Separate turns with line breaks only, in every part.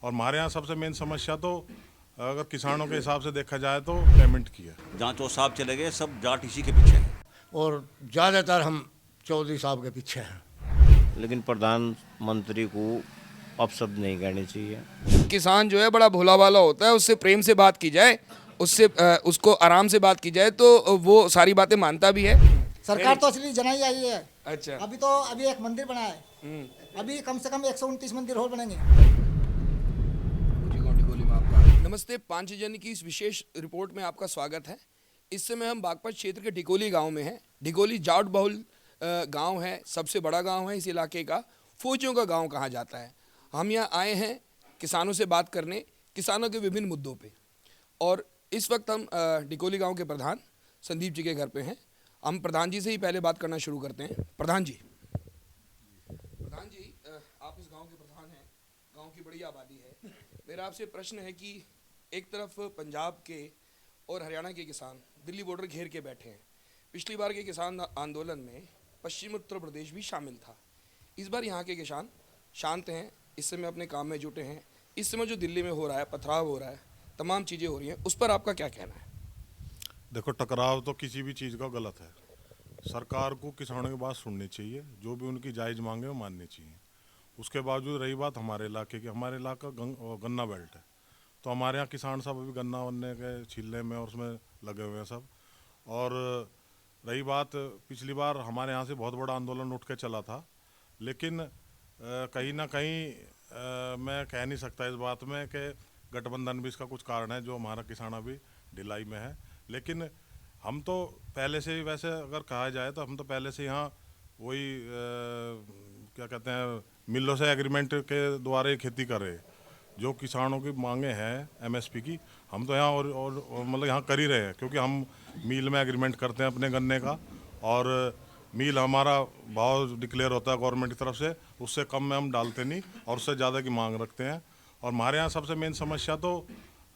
और हमारे यहाँ सबसे मेन समस्या तो अगर किसानों के हिसाब से देखा जाए तो पेमेंट की है।
जहाँ चो साहब चले गए सब जाट इसी के पीछे हैं।
और ज़्यादातर हम चौधरी साहब के पीछे हैं।
लेकिन प्रधानमंत्री को अपशब्द नहीं कहने चाहिए।
किसान जो है बड़ा भोला भाला होता है, उससे प्रेम से बात की जाए, उससे उसको आराम से बात की जाए तो वो सारी बातें मानता भी है।
सरकार तो असली जनाई आई है।
अच्छा।
अभी एक मंदिर बना है, अभी कम से कम 129 मंदिर और बनेंगे।
नमस्ते, पांचजन की इस विशेष रिपोर्ट में आपका स्वागत है। इस समय हम बागपत क्षेत्र के ढिकोली गांव में हैं। ढिकोली जाट बहुल गांव है, सबसे बड़ा गांव है इस इलाके का। फौजियों का गांव कहा जाता है। हम यहाँ आए हैं किसानों से बात करने, किसानों के विभिन्न मुद्दों पे। और इस वक्त हम ढिकोली गांव के प्रधान संदीप जी के घर पे हैं। हम प्रधान जी से ही पहले बात करना शुरू करते हैं। प्रधान जी, आप इस गांव के प्रधान हैं, गांव की बड़ी आबादी है। मेरा आपसे प्रश्न है कि एक तरफ पंजाब के और हरियाणा के किसान दिल्ली बॉर्डर घेर के बैठे हैं। पिछली बार के किसान आंदोलन में पश्चिम उत्तर प्रदेश भी शामिल था। इस बार यहाँ के किसान शांत हैं, इस समय अपने काम में जुटे हैं। इस समय जो दिल्ली में हो रहा है, पथराव हो रहा है, तमाम चीज़ें हो रही हैं, उस पर आपका क्या कहना है?
देखो, टकराव तो किसी भी चीज़ का गलत है। सरकार को किसानों की बात सुननी चाहिए, जो भी उनकी जायज़ मांगे वो माननी चाहिए। उसके बावजूद रही बात हमारे इलाके की, हमारे इलाका गन्ना बेल्ट है, तो हमारे यहाँ किसान सब अभी गन्ना वन्ने के छीलने में और उसमें लगे हुए हैं सब। और रही बात, पिछली बार हमारे यहाँ से बहुत बड़ा आंदोलन उठ के चला था, लेकिन कहीं ना कहीं मैं कह नहीं सकता इस बात में कि गठबंधन भी इसका कुछ कारण है जो हमारा किसान अभी ढिलाई में है। लेकिन हम तो पहले से ही, वैसे अगर कहा जाए तो हम तो पहले से यहाँ वही क्या कहते हैं, मिलों से एग्रीमेंट के द्वारा ही खेती कर रहे। जो किसानों की मांगे हैं एमएसपी की, हम तो यहाँ और मतलब यहाँ कर ही रहे हैं, क्योंकि हम मिल में एग्रीमेंट करते हैं अपने गन्ने का, और मिल हमारा भाव डिक्लेयर होता है गवर्नमेंट की तरफ से, उससे कम में हम डालते नहीं और उससे ज़्यादा की मांग रखते हैं। और हमारे यहाँ सबसे मेन समस्या तो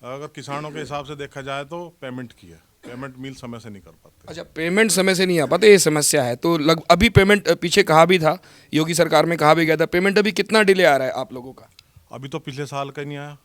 अगर किसानों के हिसाब से देखा जाए तो पेमेंट की है। पेमेंट मिल समय से नहीं कर पाते।
अच्छा, पेमेंट समय से नहीं आ पाते, ये समस्या है। तो अभी पेमेंट पीछे कहा भी था, योगी सरकार में कहा भी गया था, पेमेंट अभी कितना डिले आ रहा है आप लोगों का?
अभी तो पिछले साल का ही नहीं आया।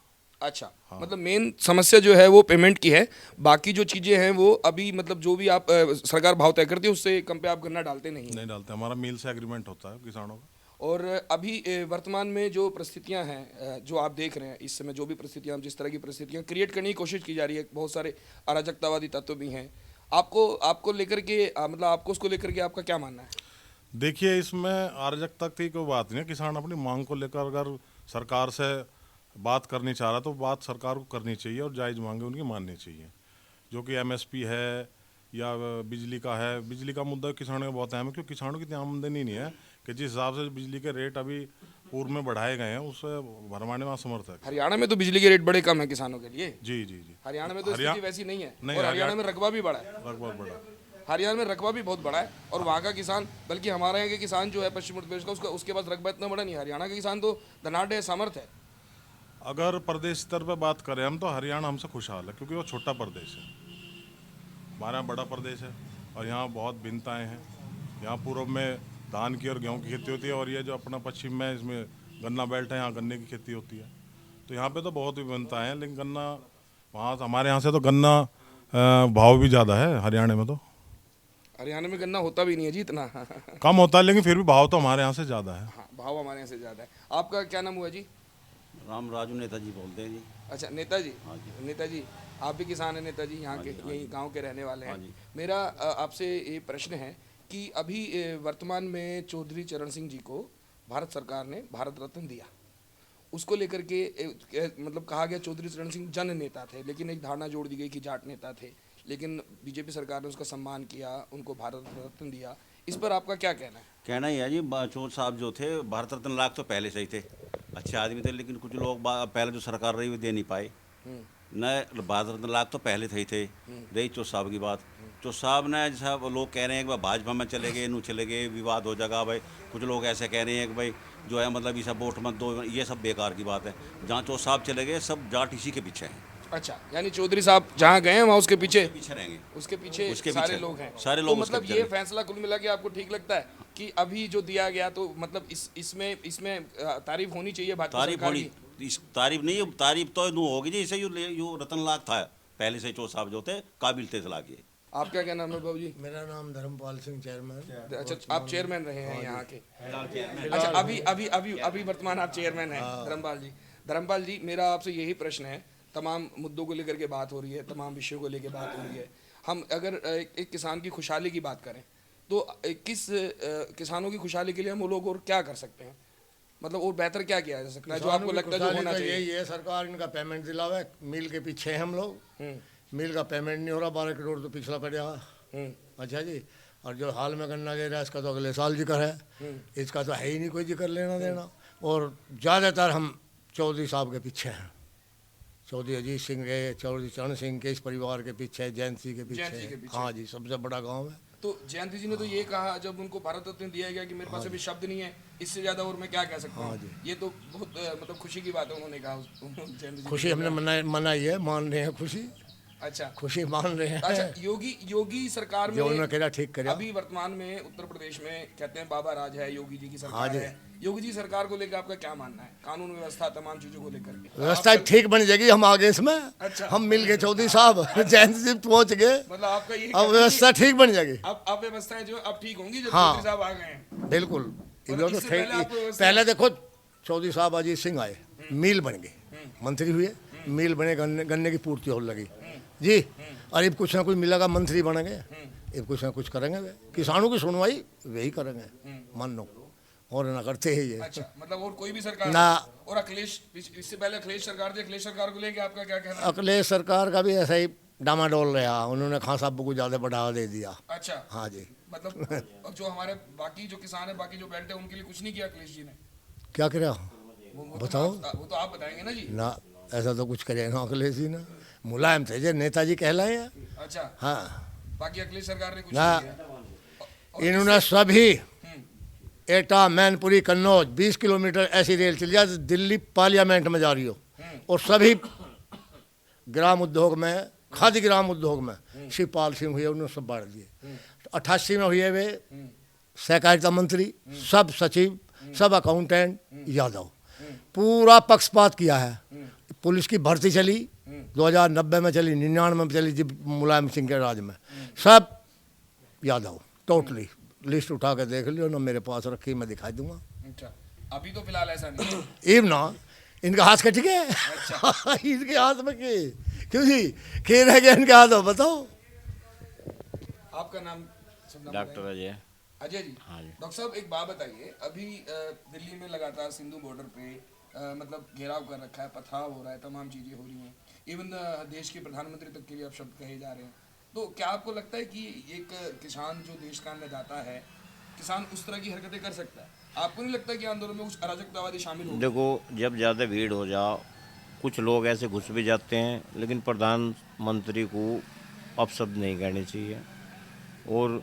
अच्छा, हाँ। मतलब मेन समस्या जो है वो पेमेंट की है। बाकी जो चीज़ें हैं वो अभी मतलब जो भी आप सरकार भाव तय करती है उससे कम पे आप गन्ना डालते नहीं
डालते। हमारा मिल से एग्रीमेंट होता है किसानों का।
और अभी वर्तमान में जो परिस्थितियां हैं, जो आप देख रहे हैं इस समय, जो भी परिस्थितियां, जिस तरह की परिस्थितियां क्रिएट करने की कोशिश की जा रही है, बहुत सारे अराजकतावादी तत्व भी हैं। आपको लेकर के मतलब आपको उसको लेकर के आपका क्या मानना है?
देखिए, इसमें अराजकता की कोई बात नहीं है। किसान अपनी मांग को लेकर अगर सरकार से बात करनी चाह रहा तो बात सरकार को करनी चाहिए और जायज़ मांगे उनकी माननी चाहिए। जो कि एमएसपी है या बिजली का है, बिजली का मुद्दा किसानों का बहुत अहम है, क्योंकि किसानों की इतनी आमदनी नहीं है कि जिस हिसाब से बिजली के रेट अभी पूर्व में बढ़ाए गए हैं उससे भरमाने में असमर्थ है।
हरियाणा में तो बिजली के रेट बड़े कम है किसानों के लिए।
जी जी जी।
हरियाणा में तो स्थिति वैसी नहीं है।
नहीं,
और हरियाणा में रकबा भी बड़ा है।
रकबा बड़ा,
हरियाणा में रकबा भी बहुत बड़ा है। और वहाँ का किसान, बल्कि हमारे यहाँ के किसान जो है पश्चिम उत्तर प्रदेश का, उसके पास रकबा इतना बड़ा नहीं है। हरियाणा के किसान तो धनाढ़ है, समर्थ है।
अगर प्रदेश स्तर पर बात करें हम तो हरियाणा हमसे खुशहाल है, क्योंकि वो छोटा प्रदेश है। हमारा बड़ा प्रदेश है और यहाँ बहुत भिन्नताएँ हैं। यहाँ पूर्व में धान की और गेहूँ की खेती होती है, और ये जो अपना पश्चिम में इसमें गन्ना बेल्ट है, यहाँ गन्ने की खेती होती है। तो यहाँ पे तो बहुत विभिन्नताएँ हैं, लेकिन गन्ना वहाँ हमारे यहाँ से तो गन्ना भाव भी ज़्यादा है। हरियाणा में तो,
हरियाणा में गन्ना होता भी नहीं है जी इतना।
कम होता है, लेकिन फिर भी भाव तो हमारे यहाँ से ज़्यादा है।
हाँ, भाव हमारे यहाँ से ज़्यादा है। आपका क्या नाम हुआ जी?
राम राजू नेताजी बोलते हैं जी।
अच्छा, नेताजी।
हाँ जी।
नेताजी, आप भी किसान हैं नेताजी, यहाँ के यही गांव के रहने वाले हैं। मेरा आपसे ये प्रश्न है कि अभी वर्तमान में चौधरी चरण सिंह जी को भारत सरकार ने भारत रत्न दिया। उसको लेकर के मतलब कहा गया चौधरी चरण सिंह जन नेता थे, लेकिन एक धारणा जोड़ दी गई कि जाट नेता थे। लेकिन बीजेपी सरकार ने उसका सम्मान किया, उनको भारत रत्न दिया। इस पर आपका क्या कहना है?
कहना ही है जी, चौधरी साहब जो थे भारत रत्न लाख तो पहले से ही थे, अच्छे आदमी थे, लेकिन कुछ लोग पहले जो सरकार रही वो दे नहीं पाए। न भारत रत्न लाख तो पहले थे ही थे। रही चौधरी साहब की बात, चौधरी साहब ने जैसा लोग कह रहे हैं कि भाई भाजपा में चले गए, नू चले गए, विवाद हो जाएगा भाई। कुछ लोग ऐसे कह रहे हैं कि भाई जो है मतलब ये सब वोट मत दो, ये सब बेकार की बात है। जहाँ चौधरी साहब चले गए सब जाट इसी के पीछे हैं।
अच्छा, यानी चौधरी साहब जहाँ गए हैं वहाँ उसके पीछे
रहेंगे,
उसके पीछे सारे लोग हैं।
सारे लोग।
तो मतलब ये फैसला कुल मिला के आपको ठीक लगता है कि अभी जो दिया गया, तो मतलब इसमें तारीफ होनी चाहिए भाजपा सरकार की?
इस तारीफ नहीं, तारीफ तो यूँ होगी जी, इसे यू रतन लाख था पहले से, चो साहब जो थे काबिल थे इस लाख के।
आपका क्या नाम है बाबू जी?
मेरा नाम धर्मपाल सिंह, चेयरमैन।
अच्छा, आप चेयरमैन रहे हैं यहाँ के? अच्छा, अभी अभी अभी अभी वर्तमान आप चेयरमैन हैं धर्मपाल जी। धर्मपाल जी, मेरा आपसे यही प्रश्न है, तमाम मुद्दों को लेकर के बात हो रही है, तमाम विषयों को लेकर बात हो रही है। हम अगर एक किसान की खुशहाली की बात करें तो किस किसानों की खुशहाली के लिए हम वो लोग और क्या कर सकते हैं, मतलब और बेहतर क्या किया जा सकता है जो आपको लगता है जो होना चाहिए?
यही है, सरकार इनका पेमेंट दिलावे। मिल के पीछे हैं हम लोग, मिल का पेमेंट नहीं हो रहा, 12 करोड़ तो पिछला पड़ा। अच्छा जी, और जो हाल में गन्ना गिर रहा है इसका तो अगले साल जिक्र है, इसका तो है ही नहीं कोई जिक्र लेना देना। और ज़्यादातर हम चौधरी साहब के पीछे हैं, चौधरी अजीत सिंह के, चौधरी चरण सिंह के, इस परिवार के पीछे, जयंती के पीछे। हाँ जी, सबसे बड़ा गांव है।
तो जयंती जी ने तो ये कहा जब उनको भारत रत्न दिया गया कि मेरे पास अभी शब्द नहीं है, इससे ज्यादा और मैं क्या कह सकता हूँ। ये तो बहुत मतलब खुशी की बात है, उन्होंने कहा जयंती जी।
खुशी हमने मनाई है, मान रहे हैं खुशी।
अच्छा,
खुशी मान रहे हैं।
अच्छा, योगी सरकार में
जो उन्होंने कहा ठीक करे।
अभी वर्तमान में उत्तर प्रदेश में कहते हैं बाबा राज है, योगी जी की सरकार है। योगी जी सरकार को लेकर आपका क्या मानना है, कानून व्यवस्था तमाम चीजों को लेकर के?
व्यवस्था ठीक बन जाएगी, हम आगे इसमें।
अच्छा,
हम मिल गए चौधरी साहब, जयंत जी पहुंच गए,
मतलब आपका ये
अब व्यवस्था ठीक बन जाएगी।
अब व्यवस्थाएं जो अब ठीक होंगी जब
हाँ।
चौधरी साहब आ गए हैं।
बिल्कुल।
मतलब इससे पहले आपको व्यवस्था-
पहले देखो, चौधरी साहब अजीत सिंह आए, मिल बन गए, मंत्री हुए, मिल बने, गन्ने की पूर्ति होने लगी जी। और अब कुछ ना कुछ मिलेगा, मंत्री बनेंगे, अब कुछ ना कुछ करेंगे वे, किसानों की सुनवाई वही करेंगे, मान लो, और ना करते ही ये।
अच्छा, मतलब और कोई भी सरकार
ना।
और अखिलेश, इससे पहले अखिलेश सरकार थी, अखिलेश सरकार को लेके आपका क्या कहना है?
अखिलेश सरकार का भी ऐसा ही डामाडोल रहा, उन्होंने खान साहब को ज़्यादा बढ़ावा दे दिया।
अच्छा,
हाँ जी।
मतलब और जो हमारे बाकी जो किसान है, बाकी जो बेल्ट है, उनके लिए कुछ नहीं किया अखिलेश जी ने?
क्या करा
वो
बताओ।
वो तो आप बताएंगे ना जी।
ना, ऐसा तो कुछ करे ना अखिलेश जी ने, मुलायम थे जो नेताजी कहलाए हैं।
अच्छा,
हाँ,
बाकी अखिलेश सरकार ने कुछ
ना।
नहीं किया।
इन्होंने सभी एटा, मैनपुरी, कन्नौज 20 किलोमीटर ऐसी रेल चली जाती दिल्ली पार्लियामेंट में जा रही हो, और सभी ग्राम उद्योग में, खादी ग्राम उद्योग में शिवपाल सिंह हुए, उन्होंने सब बांट दिए। 88 में हुए वे सहकारिता मंत्री, सब सचिव, सब अकाउंटेंट यादव, पूरा पक्षपात किया है। पुलिस की भर्ती चली 2090 में चली, 99 में चली जब मुलायम सिंह के राज में, सब यादव टोटली। लिस्ट उठा के देख लियो ना, मेरे पास रखी, मैं दिखाई दूंगा।
अच्छा, अभी तो फिलहाल ऐसा नहीं।
इब ना, इनका हाथ कट गया। इनके हाथ में क्यों जी, खेल रह गया इनके हाथ में, बताओ।
आपका नाम
डॉक्टर अजय।
अजय जी।
हाँ जी।
डॉक्टर साहब, एक बात बताइए, अभी दिल्ली में लगातार सिंधु बॉर्डर पे मतलब घेराव कर रखा है, पथराव हो रहा है, तमाम चीजें हो रही हैं, इवन देश के प्रधानमंत्री तक के लिए अब शब्द कहे जा रहे हैं। तो क्या आपको लगता है कि एक किसान जो देश का अन्नदाता है, किसान उस तरह की हरकतें कर सकता है? आपको नहीं लगता कि आंदोलन में कुछ अराजकतावादी शामिल हो?
देखो, जब ज़्यादा भीड़ हो जाओ, कुछ लोग ऐसे घुस भी जाते हैं, लेकिन प्रधानमंत्री को अपशब्द नहीं कहने चाहिए। और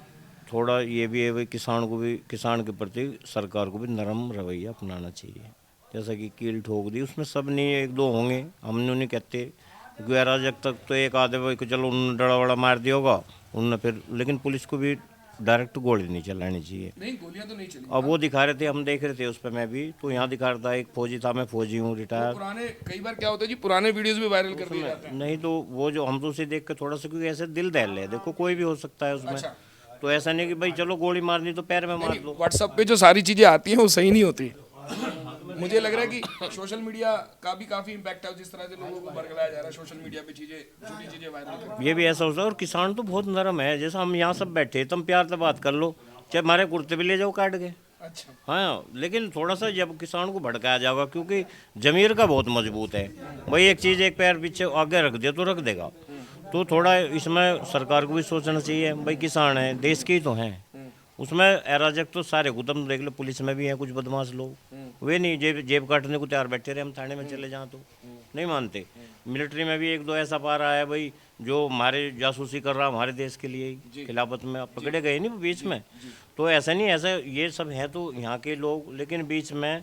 थोड़ा ये भी है भाई, किसान को भी, किसान के प्रति सरकार को भी नरम रवैया अपनाना चाहिए। जैसा कि कील ठोक दी, उसमें सब नहीं, एक दो होंगे, हमने उन्हें कहते, क्योंकि अराजक तक तो एक आधे भाई को चलो उन्होंने डड़ा वड़ा मार दिया होगा उन्होंने, फिर लेकिन पुलिस को भी डायरेक्ट गोली नहीं चलानी चाहिए।
नहीं, गोलियां तो नहीं चली।
अब वो दिखा रहे थे, हम देख रहे थे उस पर, मैं भी तो यहाँ दिखा रहा था, एक फौजी था, मैं फौजी हूँ रिटायर।
पुराने, कई बार क्या होता है जी, पुराने वीडियोस भी वायरल कर दिए जाते हैं।
नहीं तो वो जो हम तो उसे देख के थोड़ा सा, क्योंकि ऐसे दिल दहल है, देखो कोई भी हो सकता है उसमें।
अच्छा।
तो ऐसा नहीं कि भाई चलो गोली मारनी तो पैर में मार दो।
व्हाट्सएप पे जो सारी चीजें आती हैं वो सही नहीं होती। मुझे लग रहा है कि सोशल मीडिया का भी काफी इम्पैक्ट है, जिस तरह से लोगों को बरगलाया जा रहा है सोशल मीडिया पे, चीजें, झूठी चीजें वायरल कर।
ये भी ऐसा होता है। और किसान तो बहुत नरम है, जैसा हम यहाँ सब बैठे, तुम प्यार से बात कर लो, चाहे हमारे कुर्ते भी ले जाओ काट के।
अच्छा,
हाँ, लेकिन थोड़ा सा जब किसान को भड़काया जाएगा, क्योंकि जमीर का बहुत मजबूत है भाई, एक चीज़ एक पैर पीछे आगे रख दे तो रख देगा। तो थोड़ा इसमें सरकार को भी सोचना चाहिए भाई, किसान है, देश के ही तो हैं। उसमें अराजक तो सारे गुदम देख लो, पुलिस में भी हैं कुछ बदमाश लोग, वे नहीं जेब काटने को तैयार बैठे रहे, हम थाने में चले जाएं तो नहीं मानते। मिलिट्री में भी एक दो ऐसा पा रहा है भाई, जो हमारे जासूसी कर रहा हमारे देश के लिए, खिलाफत में पकड़े गए नहीं बीच में। तो ऐसा नहीं, ऐसा ये सब है तो यहाँ के लोग, लेकिन बीच में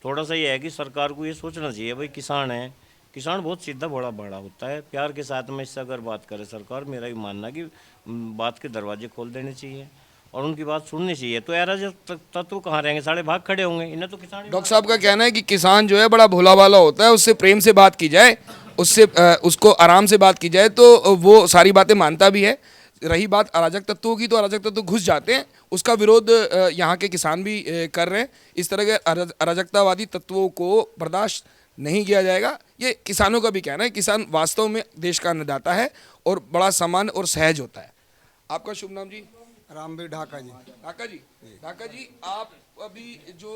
थोड़ा सा ये है कि सरकार को ये सोचना चाहिए भाई, किसान है, किसान बहुत सीधा बड़ा बड़ा होता है, प्यार के साथ में इससे अगर बात करे सरकार, मेरा भी मानना कि बात के दरवाजे खोल देने चाहिए। और उनकी बात सुननी चाहिए। तो अराजक तत्व कहाँ रहेंगे, सारे भाग खड़े होंगे, इन्हें तो किसान
डॉक्टर साहब का कहना है कि किसान जो है बड़ा भोला भाला होता है, उससे प्रेम से बात की जाए, उससे उसको आराम से बात की जाए तो वो सारी बातें मानता भी है। रही बात अराजक तत्वों की, तो अराजक तत्व घुस जाते हैं, उसका विरोध यहाँ के किसान भी कर रहे हैं। इस तरह के अराजकतावादी तत्वों को बर्दाश्त नहीं किया जाएगा, ये किसानों का भी कहना है। किसान वास्तव में देश का अन्नदाता है और बड़ा सामान्य और सहज होता है। आपका शुभ नाम जी?
रामवीर ढाका जी।
ढाका जी, आप अभी जो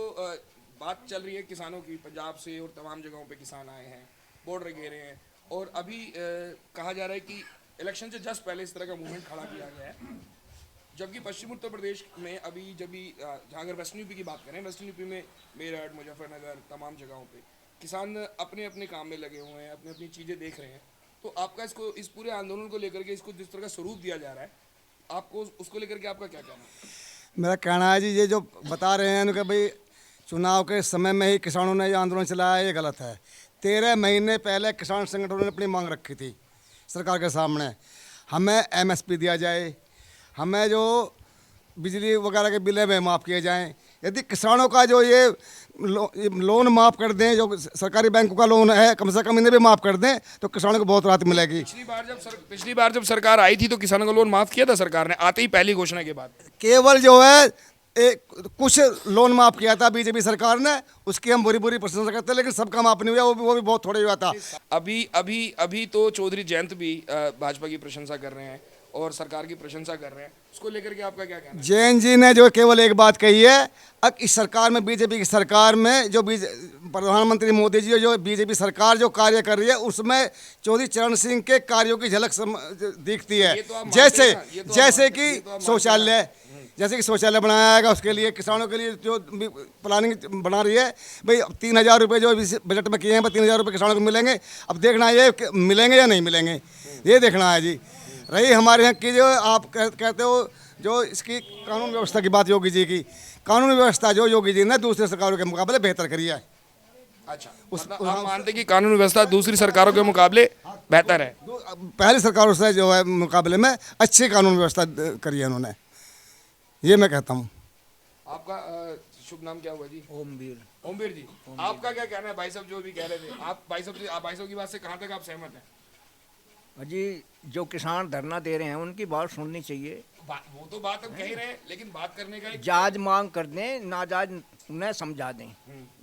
बात चल रही है किसानों की, पंजाब से और तमाम जगहों पे किसान आए हैं, बॉर्डर घेरे हैं, और अभी कहा जा रहा है कि इलेक्शन से जस्ट पहले इस तरह का मूवमेंट खड़ा किया गया है, जबकि पश्चिम उत्तर प्रदेश में अभी अगर वेस्टर्न यूपी की बात करें, वेस्टर्न यूपी में मेरठ, मुजफ्फरनगर, तमाम जगहों पे किसान अपने अपने काम में लगे हुए हैं, अपनी अपनी चीज़ें देख रहे हैं। तो आपका इस पूरे आंदोलन को लेकर के, इसको जिस तरह का स्वरूप दिया जा रहा है, आपको उसको लेकर के आपका क्या कहना है?
मेरा कहना है जी, ये जो बता रहे हैं कि भाई चुनाव के समय में ही किसानों ने ये आंदोलन चलाया, ये गलत है। 13 महीने पहले किसान संगठनों ने अपनी मांग रखी थी सरकार के सामने, हमें MSP दिया जाए, हमें जो बिजली वगैरह के बिलें में माफ़ किए जाएं। यदि किसानों का जो ये लोन माफ़ कर दें, जो सरकारी बैंकों का लोन है, कम से कम इन्हें भी माफ़ कर दें, तो किसानों को बहुत राहत मिलेगी।
पिछली बार जब सरकार आई थी तो किसानों का लोन माफ़ किया था सरकार ने, आते ही पहली घोषणा के बाद।
केवल जो है कुछ लोन माफ़ किया था बीजेपी सरकार ने, उसकी हम बुरी बुरी प्रशंसा करते हैं, लेकिन सबका माफ़ नहीं हुआ, वो भी बहुत थोड़ा हुआ था।
अभी तो चौधरी जयंत भी भाजपा की प्रशंसा कर रहे हैं और सरकार की प्रशंसा कर रहे हैं, उसको लेकर के आपका क्या कहना है?
जैन जी ने जो केवल एक बात कही है, अब इस सरकार में, बीजेपी की सरकार में जो प्रधानमंत्री मोदी जी जो बीजेपी सरकार जो कार्य कर रही है, उसमें चौधरी चरण सिंह के कार्यों की झलक दिखती है। जैसे कि शौचालय बनाया जाएगा, उसके लिए किसानों के लिए जो प्लानिंग बना रही है, भाई 3,000 रुपये जो बजट में किए हैं, 3,000 रुपये किसानों को मिलेंगे। अब देखना है ये मिलेंगे या नहीं मिलेंगे, ये देखना है जी। रही हमारे यहाँ की जो आप कहते हो जो इसकी कानून व्यवस्था की बात, योगी जी की कानून व्यवस्था जो योगी जी ने दूसरे सरकारों के मुकाबले बेहतर करी है।
अच्छा, मतलब आप मानते हैं कि कानून व्यवस्था दूसरी सरकारों के मुकाबले बेहतर है?
पहली सरकारों से जो है मुकाबले में अच्छी कानून व्यवस्था करी है उन्होंने, ये मैं कहता हूँ।
आपका शुभ नाम क्या हुआ जी? ओमवीर जी, आपका क्या कहना है? भाई साहब जो भी कह रहे थे, आप भाई साहब की बात से कहाँ तक आप सहमत हैं?
जी, जो किसान धरना दे रहे हैं उनकी बात सुननी चाहिए।
वो तो बात हम कह ही रहे हैं, लेकिन बात करने का
जायज मांग कर दें, नाजायज उन्हें समझा दें,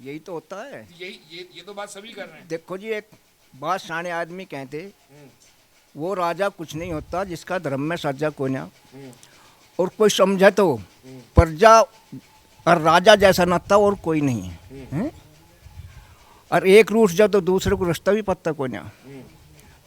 यही तो होता है।
ये तो बात सभी कर रहे हैं।
देखो जी, एक बात साने आदमी कहते, वो राजा कुछ नहीं होता जिसका धर्म में सज्जा कोई ना, और कोई समझे तो प्रजा और राजा जैसा नाता और कोई नहीं है, और एक रूठ जाओ तो दूसरे को रास्ता भी पता कोई ना।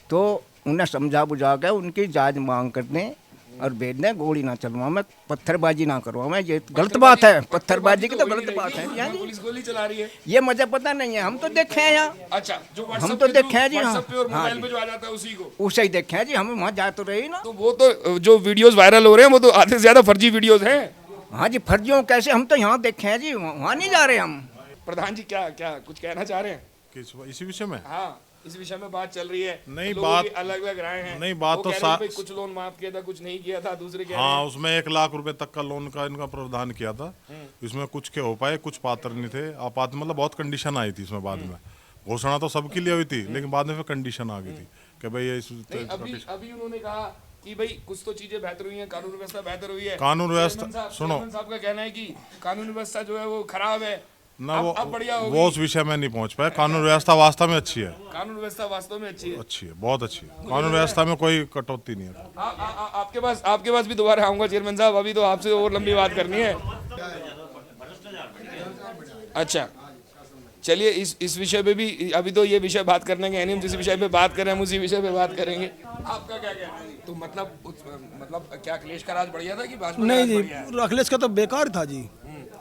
तो उन्हें समझा बुझा के उनकी जायज मांग कर दें और भेज दें, गोली ना चलवा मैं, पत्थरबाजी ना करवा मैं, ये गलत बात है। पत्थरबाजी की तो गलत बात है, यानी
पुलिस गोली चला रही है,
ये मुझे पता नहीं है, हम तो देखे हैं यहाँ।
अच्छा, जो
हम तो देखे हैं जी, हाँ
मोबाइल पे जो आ जाता है
उसे ही देखे हैं जी, हम वहाँ जा तो रही ना।
तो वो तो जो वीडियोस वायरल हो रहे हैं वो तो आधे से ज्यादा फर्जी वीडियोस हैं।
हाँ जी, फर्जियों कैसे, हम तो यहाँ देखे हैं जी, वहाँ नहीं जा रहे हम।
प्रधान जी क्या कुछ कहना चाह रहे हैं?
इसी विषय में?
हाँ, इस विषय में बात चल रही है।
नहीं, बात
अलग अलग राय हैं।
नहीं, बात तो
कुछ लोन माफ किया था, कुछ नहीं किया था, दूसरे कह रहे
हाँ,
हैं।
उसमें 1 लाख रुपए तक का लोन का इनका प्रावधान किया था। इसमें कुछ के हो पाए, कुछ पात्र नहीं थे। आपात मतलब बहुत कंडीशन आई थी इसमें। बाद में घोषणा तो सबके लिए हुई थी, लेकिन बाद में फिर कंडीशन आ गई थी कि भाई ये
अभी उन्होंने कहा कि भाई कुछ तो चीजें बेहतर हुई हैं, कानून व्यवस्था बेहतर हुई है।
कानून व्यवस्था सुनो,
साहब का कहना है कि कानून व्यवस्था जो है वो खराब है
ना,
अब बढ़िया होगी।
वो उस विषय में नहीं पहुंच पाए। कानून व्यवस्था वास्तव में अच्छी है।
कानून व्यवस्था वास्तव में अच्छी है, बहुत अच्छी है। कानून व्यवस्था में कोई कटौती नहीं है। आपके पास भी दोबारा आऊंगा चेयरमैन साहब, अभी तो आपसे और लंबी बात करनी है। अच्छा, चलिए इस विषय पे भी, अभी तो ये विषय बात करने के नहीं, हम जिस विषय पे बात कर रहे हैं हम उसी विषय पे बात करेंगे। आपका क्या कहना है? तो मतलब क्या अखिलेश का राज बढ़िया था कि भाजपा?
नहीं जी, अखिलेश का तो बेकार था जी।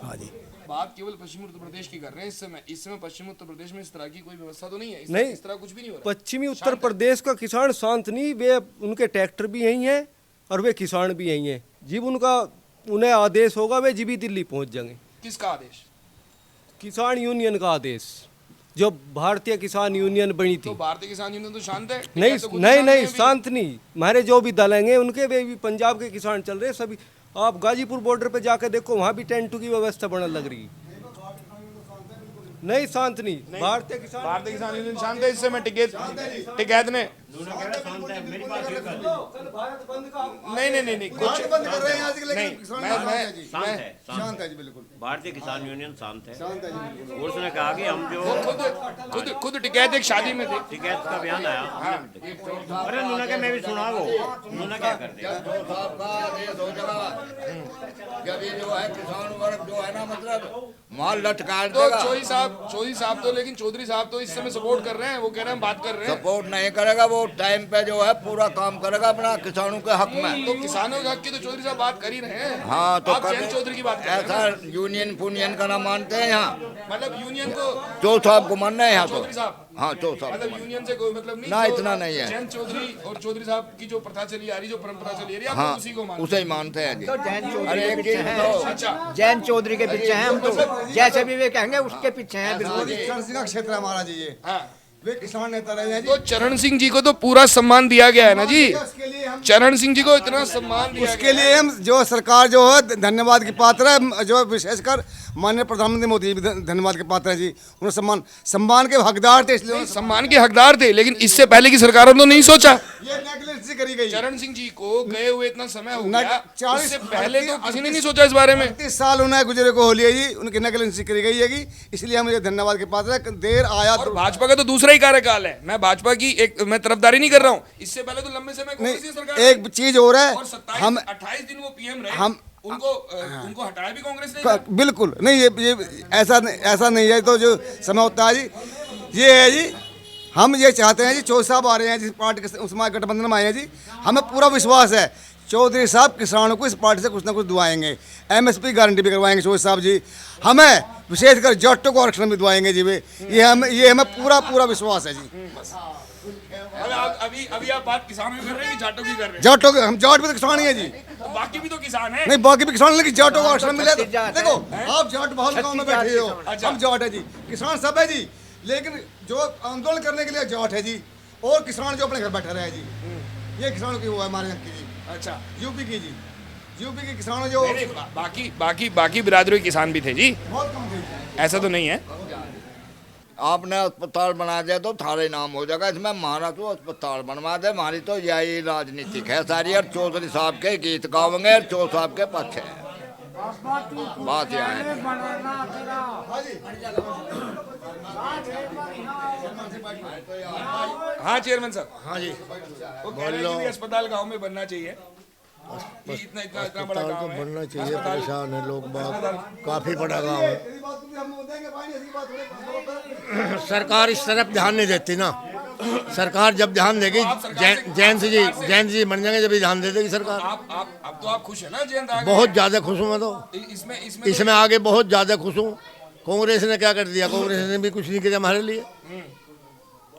हाँ जी,
बात केवल पश्चिमी उत्तर प्रदेश की कर रहे हैं। इस समय पश्चिमी उत्तर प्रदेश में इस तरह की कोई व्यवस्था तो नहीं है,
नहीं,
इस तरह कुछ भी नहीं हो रहा।
पश्चिमी उत्तर प्रदेश का किसान शांत नहीं, वे उनके ट्रैक्टर भी यही हैं और वे किसान भी यही हैं। जब उन्हें आदेश होगा वे जी भी दिल्ली पहुंच जाएंगे।
किसका आदेश?
किसान यूनियन का आदेश, जो भारतीय किसान यूनियन बनी थी।
तो भारतीय किसान यूनियन तो शांत है?
नहीं, शांत नहीं। हमारे जो भी दल हैं उनके वे भी पंजाब के किसान चल रहे, सभी आप गाजीपुर बॉर्डर पे जाकर देखो, वहाँ भी टेंटू की व्यवस्था बनने लग रही। नहीं, शांत नहीं। भारतीय
किसान यूनियन शांत है इस समय। टिकैत ने नहीं कुछ
बंद कर रहे हैं आज के, लेकिन
नहीं,
किसान शांत है जी, बिल्कुल
भारतीय किसान यूनियन शांत है। और उसने कहा कि हम जो
खुद टिकैत एक शादी में थे।
टिकैत का बयान आया, अरे उन्होंने कहा मैं भी सुना वो, उन्होंने क्या कर दिया।
जब ये जो है किसान वर्ग जो है ना, मतलब माल लटका
तो चौधरी साहब तो, लेकिन चौधरी साहब तो इस समय सपोर्ट कर रहे हैं। वो कह रहे हैं हम बात कर रहे हैं।
सपोर्ट नहीं करेगा, वो टाइम पे जो है पूरा काम करेगा अपना किसानों के हक में।
तो किसानों के हक की तो चौधरी साहब बात कर ही रहे हैं।
हाँ, तो
आप जयंत चौधरी की बात कर रहे हैं
ऐसा यूनियन फूनियन का ना मानते हैं यहाँ,
मतलब यूनियन को
चौ साहब को मानना है यहाँ तो।
चौधरी साहब,
हाँ, चौ साहब
मतलब यूनियन से कोई मतलब नहीं
ना,
जो
इतना नहीं है।
जयंत चौधरी और चौधरी साहब की जो प्रथा चली आ रही, जो परंपरा चली आ रही है, आप
हाँ,
उसी को मानते
उसे ही मानते हैं जी।
तो जैन चौधरी
अरे
के
एक
पीछे
चीज
हैं।
तो
अच्छा,
जैन चौधरी के पीछे हैं हम तो, जैसे भी वे कहेंगे उसके पीछे हैं बिल्कुल।
चरण सिंह का क्षेत्र है हमारा जी ये।
हाँ।
वे किसान नेता रहे हैं जी।
तो चरण सिंह जी को तो पूरा सम्मान दिया गया है ना जी।
उसके लिए हम
चरण सिंह जी को इतना सम्मान दिया
उसके लिए हम जो सरकार जो है धन्यवाद की पात्र है, जो विशेषकर माननीय प्रधानमंत्री मोदी जी भी धन्यवाद के पात्र है जी। उन्होंने सम्मान के हकदार थे, इसलिए
गया। सम्मान के हकदार थे, लेकिन इससे पहले की सरकारों ने तो नहीं सोचा।
ये नेगलेंसी करी गई।
चरण सिंह जी को गए हुए इतना समय हो
न-
गया,
40
इससे पहले तो किसी ने नहीं सोचा इस बारे में।
38 साल उन्हें गुजरे को हो लिया जी, उनकी नेगलेंसी करी गई है, इसलिए हम ये धन्यवाद के पात्र है। देर आया
और
तो
भाजपा का तो दूसरा ही कार्यकाल है। मैं भाजपा की मैं तरफदारी नहीं कर रहा हूँ। इससे पहले तो लंबे समय कांग्रेस की सरकार
नहीं, एक चीज और है,
और 27
हम
28 दिन वो पीएम रहे,
हम-
उनको हटाया भी कांग्रेस ने।
बिल्कुल नहीं, ये ऐसा नहीं है। तो जो समय होता है जी, ये है जी, हम ये चाहते हैं जी, चौधरी साहब आ रहे हैं जिस पार्टी के उसमें गठबंधन में आए हैं जी, हमें पूरा विश्वास है चौधरी साहब किसानों को इस पार्टी से कुछ ना कुछ दुआएंगे। MSP गारंटी भी करवाएंगे चौधरी साहब जी। हमें विशेषकर जाटों को आरक्षण भी दुआएंगे जी वे, ये हमें पूरा विश्वास है जी।
अभी आप बात किसानों की कर रहे हैं कि जाटों की कर रहे हैं?
जाटों के, हम जाट भी तो किसान ही है जी।
तो बाकी भी तो किसान हैं।
नहीं, बाकी भी किसान, लेकिन जाटों को आरक्षण मिले तो देखो, आप जाट बहुल गांव में बैठे हो, हम जाट है जी, किसान सब है जी, लेकिन जो आंदोलन करने के लिए जाट है जी, और किसान जो अपने घर बैठे रहे जी, ये किसानों की वो है हमारे यहाँ की जी।
अच्छा,
यूपी की जी, यूपी के किसान जो
बाकी बिरादरी के किसान भी थे जी,
बहुत कम थे।
ऐसा तो नहीं है।
आपने अस्पताल बना दिया तो थारे नाम हो जाएगा, इसमें हमारा तो अस्पताल बनवा दे, हमारी तो यही राजनीतिक है सारी। और चौधरी साहब के गीत गावेंगे, और चौधरी साहब के पक्ष है, बात यह है।
हाँ चेयरमैन साहब,
हाँ जी,
वो कह रहे हैं कि भी अस्पताल गांव में बनना चाहिए। कि इतना बड़ा गांव है,
बनना चाहिए। परेशान है लोग बाग, काफी बड़ा गाँव है। सरकार इस तरफ ध्यान नहीं देती ना। सरकार जब ध्यान देगी, जैन जी बन जाएंगे जब ध्यान दे देगी सरकार।
अब तो आप खुश है ना जयंत?
बहुत ज्यादा खुश हूँ मैं तो, इसमें आगे बहुत ज्यादा खुश हूँ। कांग्रेस ने क्या कर दिया? कांग्रेस ने भी कुछ नहीं किया हमारे लिए।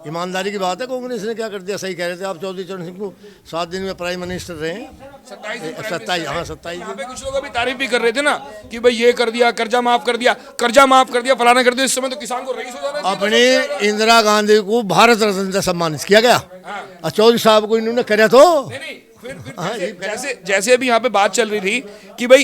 ईमानदारी की बात है, कांग्रेस ने क्या कर दिया? सही कह रहे थे आप, चौधरी चरण सिंह को 7 दिन में प्राइम मिनिस्टर रहे हैं। 27 हाँ 27।
यहाँ पे कुछ लोग अभी तारीफ भी कर रहे थे ना कि भाई ये कर दिया, कर्जा माफ कर दिया, फलाना कर दिया। इस समय तो किसान को रईस हो जाना चाहिए।
अपनी इंदिरा गांधी को भारत रत्न से सम्मानित किया गया, और चौधरी साहब को इन्होंने कराया तो
नहीं, फिर जैसे अभी यहाँ पे बात चल रही थी कि भाई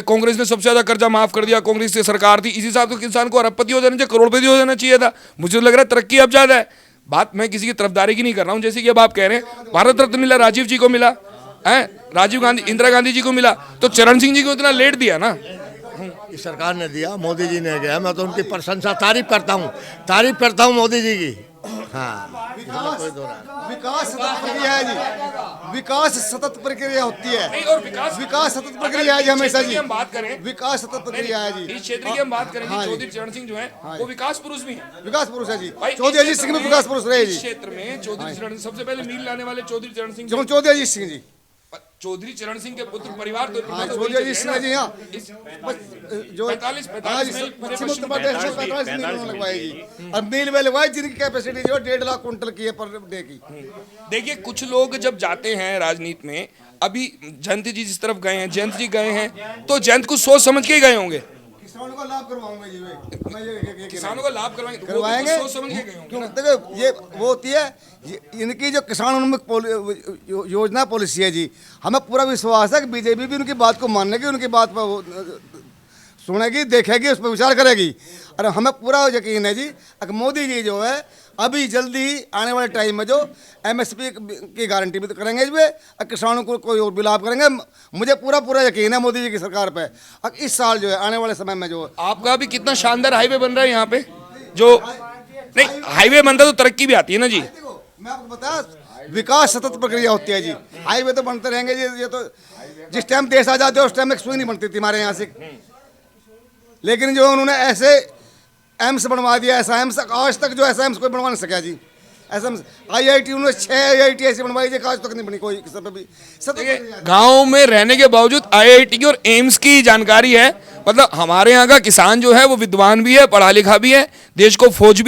कांग्रेस ने सबसे ज्यादा कर्जा माफ कर दिया, कांग्रेस की सरकार थी, इसी हिसाब से किसान को अरबपति हो जाना चाहिए, करोड़पति हो जाना चाहिए था। मुझे लग रहा है तरक्की अब ज्यादा है। बात मैं किसी की तरफदारी की नहीं कर रहा हूँ। जैसे कि अब आप कह रहे हैं भारत रत्न मिला, राजीव जी को मिला है, इंदिरा गांधी जी को मिला, तो चरण सिंह जी को इतना लेट दिया ना।
इस सरकार ने दिया, मोदी जी ने गया। मैं तो उनकी प्रशंसा तारीफ करता हूँ मोदी जी की। हाँ,
विकास सतत प्रक्रिया है जी, विकास सतत प्रक्रिया होती है।
नहीं, और
विकास सतत प्रक्रिया है जी, हमेशा जी।
हम बात करें,
विकास सतत प्रक्रिया है जी।
इस क्षेत्र की हम बात करें, चौधरी चरण सिंह जो है वो विकास पुरुष भी है।
विकास पुरुष है जी,
भाई,
चौधरी अजीत सिंह भी विकास पुरुष रहे
इस
जी।
क्षेत्र में चौधरी चरण सबसे पहले मील लाने वाले चौधरी चरण सिंह,
चौधरी अजीत सिंह जी,
चौधरी चरण सिंह के पुत्र परिवार तो
चौधरी अजीत सिंह जी। हाँ, जो
45
पश्चिम उत्तर प्रदेश में 45 मील लगवाई जी, और मील में लगवाई जिनकी कैपेसिटी जो 1.5 लाख कुंटल की है पर डे की।
देखिए, कुछ लोग जब जाते हैं राजनीति में, अभी जयंत जी जिस तरफ गए हैं, जयंत जी गए हैं, तो जयंत को सोच समझ के ही गए होंगे।
किसानों को लाभ करवाऊंगा जी मैं ये
किसानों को लाभ करवाएंगे तो वो भी
करवाएंगे
तो सोच समझ के गए होंगे
क्यों
ना।
देखो ये वो होती है इनकी जो किसान उन्मुख योजना पॉलिसी है जी, हमें पूरा विश्वास है कि बीजेपी भी उनकी बात को मानेगी, उनकी बात पर सुनेगी, देखेगी, उस पर विचार करेगी। और हमें पूरा यकीन है जी कि मोदी जी जो है अभी जल्दी ही आने वाले टाइम में जो एमएसपी की गारंटी भी तो करेंगे जी, और किसानों को कोई और भी लाभ करेंगे। मुझे पूरा यकीन है मोदी जी की सरकार पे। अब इस साल जो है आने वाले समय में जो
आपका भी कितना शानदार हाईवे बन रहा है यहाँ पे, जो नहीं हाईवे बनता तो तरक्की भी आती है ना जी।
देखो मैं आपको बता, विकास सतत प्रक्रिया होती है जी, हाईवे तो बनते रहेंगे जी। ये तो जिस टाइम देश आजाद है उस टाइम एक सुई नहीं बनती थी हमारे यहाँ से, लेकिन जो उन्होंने ऐसे एम्स बनवा दिया, ऐसा एम्स आज तक जो ऐसा एम्स कोई बनवा नहीं सका जी। ऐसा IIT उन्होंने 6 IIT ऐसी बनवाई जी, आज तक नहीं बनी कोई किसी पे भी।
गांव में रहने के बावजूद IIT की और एम्स की जानकारी है। मतलब हमारे यहाँ का किसान जो है वो विद्वान भी है, पढ़ा लिखा भी है, देश को फौजी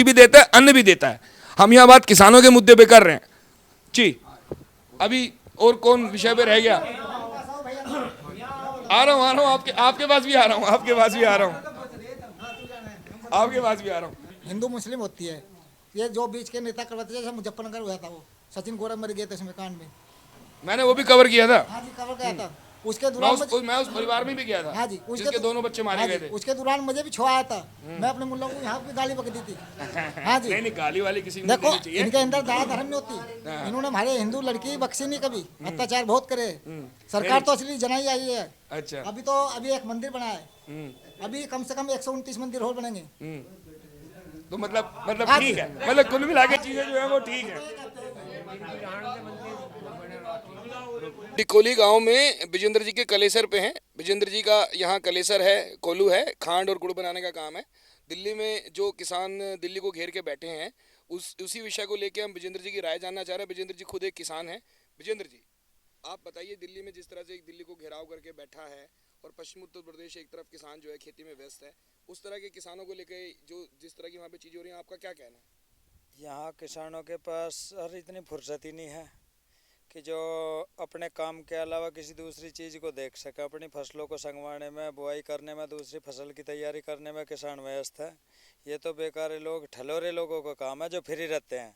भी देता है, अन्न भी देता है। हम यहाँ बात किसानों के मुद्दे पे कर रहे हैं जी। अभी और कौन विषय पे रह गया? आ रहा हूँ आपके पास भी आ रहा हूँ, आपके पास भी आ रहा हूँ।
हिंदू मुस्लिम होती है, ये जो बीच के नेता करवाते जैसे मुजफ्फरनगर हुआ था, वो सचिन गौरव मर गए थे उसमें कांड में।
मैंने वो भी कवर किया था।
हाँ जी कवर किया था। उसके दौरान
मैं उस परिवार में भी गया था।
हाँ जी
जिसके दोनों बच्चे मारे गए थे।
उसके दौरान मुझे भी छुआ आया था। मैं अपने मुल्लों को यहाँ पे गाली बक दी थी। हाँ जी
नहीं गाली वाली किसी को
देखो
नहीं चाहिए।
इनके अंदर दया धर्म नहीं होती। इन्होंने हमारे हिंदू लड़की बख्शी नहीं कभी, अत्याचार बहुत करे। सरकार तो असली जनाई आई है।
अच्छा
अभी एक मंदिर बना है, अभी कम से कम 129 मंदिर और बनेंगे।
तो मतलब ठीक है, मतलब कुल मिला के चीजें जो है वो ठीक है। डिकोली गांव में विजेंद्र जी के कलेसर पे हैं। विजेंद्र जी का यहाँ कलेसर है, कोल्हू है, खांड और गुड़ बनाने का काम है। दिल्ली में जो किसान दिल्ली को घेर के बैठे हैं उसी विषय को लेके हम विजेंद्र जी की राय जानना चाह रहे हैं। विजेंद्र जी खुद एक किसान हैं। विजेंद्र जी आप बताइए, दिल्ली में जिस तरह से दिल्ली को घेराव करके बैठा है और पश्चिम उत्तर प्रदेश एक तरफ किसान जो है खेती में व्यस्त है, उस तरह के किसानों को लेके जो जिस तरह की वहाँ पे चीज़ें हो रही हैं, आपका क्या कहना है?
यहाँ किसानों के पास सर इतनी फुर्सत ही नहीं है कि जो अपने काम के अलावा किसी दूसरी चीज़ को देख सके। अपनी फसलों को संगवाने में, बुआई करने में, दूसरी फसल की तैयारी करने में किसान व्यस्त है। ये तो बेकार लोग, ठलोरे लोगों का काम है जो फ्री रहते हैं,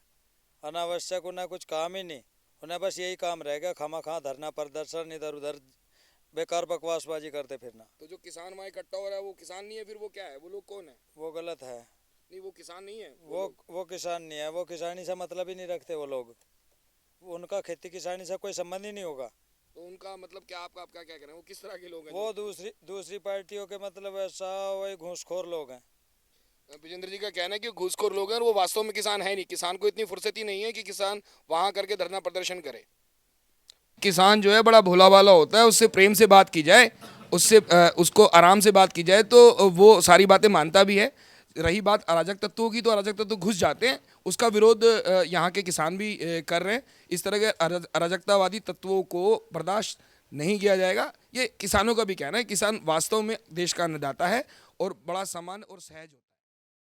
अनावश्यक उन्हें कुछ काम ही नहीं, उन्हें बस यही काम रहेगा खामा धरना प्रदर्शन, इधर उधर बेकार बकवासबाजी करते फिरना।
तो जो किसान वहाँ इकट्ठा हो रहा है वो किसान नहीं है, फिर वो क्या है? वो लोग कौन है?
वो गलत है।
नहीं वो किसान नहीं है।
वो किसान नहीं है, वो किसानी से मतलब ही नहीं रखते वो लोग, उनका खेती किसानी से कोई संबंध ही नहीं होगा।
तो उनका मतलब क्या, आपका क्या कहना है? वो किस तरह के लोग हैं?
वो दूसरी पार्टियों के मतलब ऐसा वही घूसखोर लोग हैं।
विजेंद्र जी का कहना है कि घूसखोर लोग हैं और वो वास्तव में किसान है नहीं। किसान को इतनी फुर्सत ही नहीं है कि किसान वहां करके धरना प्रदर्शन करे। किसान जो है बड़ा भोला भाला होता है, उससे प्रेम से बात की जाए, उसको आराम से बात की जाए तो वो सारी बातें मानता भी है। रही बात अराजक तत्वों की, तो अराजक तत्व घुस जाते हैं, उसका विरोध यहाँ के किसान भी कर रहे हैं। इस तरह के अराजकतावादी तत्वों को बर्दाश्त नहीं किया जाएगा, ये किसानों का भी कहना है। किसान वास्तव में देश का अन्नदाता है और बड़ा सम्मान और सहज